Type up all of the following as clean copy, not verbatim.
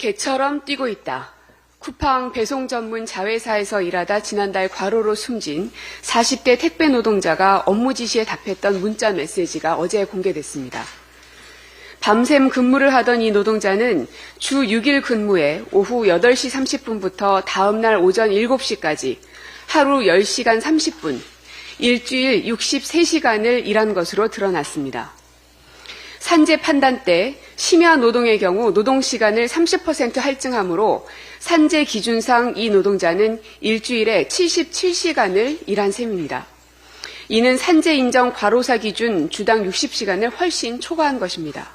개처럼 뛰고 있다. 쿠팡 배송 전문 자회사에서 일하다 지난달 과로로 숨진 40대 택배 노동자가 업무 지시에 답했던 문자 메시지가 어제 공개됐습니다. 밤샘 근무를 하던 이 노동자는 주 6일 근무에 오후 8시 30분부터 다음날 오전 7시까지 하루 10시간 30분, 일주일 63시간을 일한 것으로 드러났습니다. 산재 판단 때 심야 노동의 경우 노동시간을 30% 할증하므로 산재 기준상 이 노동자는 일주일에 77시간을 일한 셈입니다. 이는 산재 인정 과로사 기준 주당 60시간을 훨씬 초과한 것입니다.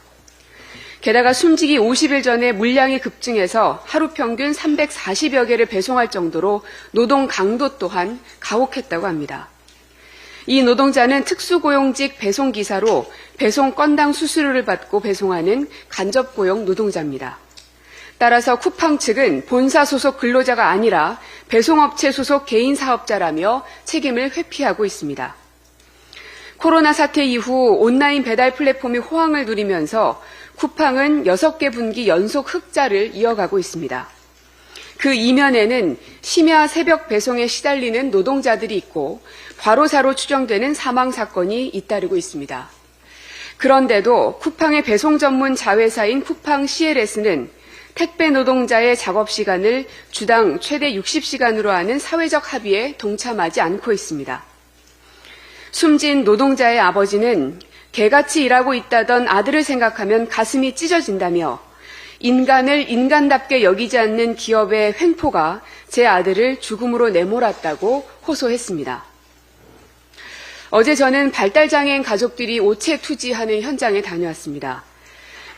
게다가 숨지기 50일 전에 물량이 급증해서 하루 평균 340여 개를 배송할 정도로 노동 강도 또한 가혹했다고 합니다. 이 노동자는 특수고용직 배송기사로 배송 건당 수수료를 받고 배송하는 간접고용 노동자입니다. 따라서 쿠팡 측은 본사 소속 근로자가 아니라 배송업체 소속 개인 사업자라며 책임을 회피하고 있습니다. 코로나 사태 이후 온라인 배달 플랫폼이 호황을 누리면서 쿠팡은 6개 분기 연속 흑자를 이어가고 있습니다. 그 이면에는 심야 새벽 배송에 시달리는 노동자들이 있고 과로사로 추정되는 사망 사건이 잇따르고 있습니다. 그런데도 쿠팡의 배송 전문 자회사인 쿠팡 CLS는 택배 노동자의 작업 시간을 주당 최대 60시간으로 하는 사회적 합의에 동참하지 않고 있습니다. 숨진 노동자의 아버지는 개같이 일하고 있다던 아들을 생각하면 가슴이 찢어진다며 인간을 인간답게 여기지 않는 기업의 횡포가 제 아들을 죽음으로 내몰았다고 호소했습니다. 어제 저는 발달장애인 가족들이 오체투지하는 현장에 다녀왔습니다.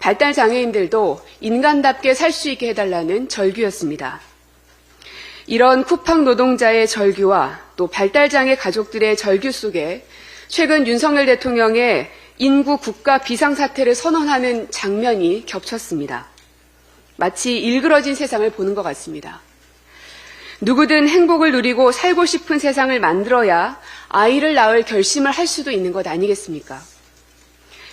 발달장애인들도 인간답게 살 수 있게 해달라는 절규였습니다. 이런 쿠팡 노동자의 절규와 또 발달장애 가족들의 절규 속에 최근 윤석열 대통령의 인구 국가 비상사태를 선언하는 장면이 겹쳤습니다. 마치 일그러진 세상을 보는 것 같습니다. 누구든 행복을 누리고 살고 싶은 세상을 만들어야 아이를 낳을 결심을 할 수도 있는 것 아니겠습니까?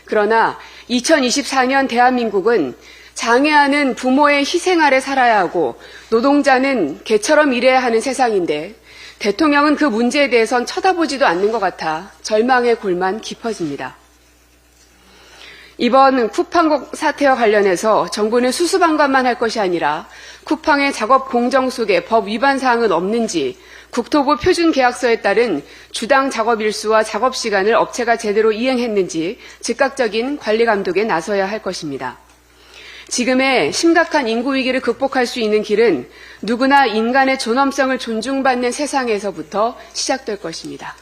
그러나 2024년 대한민국은 장애아는 부모의 희생 아래 살아야 하고 노동자는 개처럼 일해야 하는 세상인데 대통령은 그 문제에 대해선 쳐다보지도 않는 것 같아 절망의 골만 깊어집니다. 이번 쿠팡 사태와 관련해서 정부는 수수방관만 할 것이 아니라 쿠팡의 작업 공정 속에 법 위반 사항은 없는지 국토부 표준계약서에 따른 주당 작업 일수와 작업 시간을 업체가 제대로 이행했는지 즉각적인 관리 감독에 나서야 할 것입니다. 지금의 심각한 인구 위기를 극복할 수 있는 길은 누구나 인간의 존엄성을 존중받는 세상에서부터 시작될 것입니다.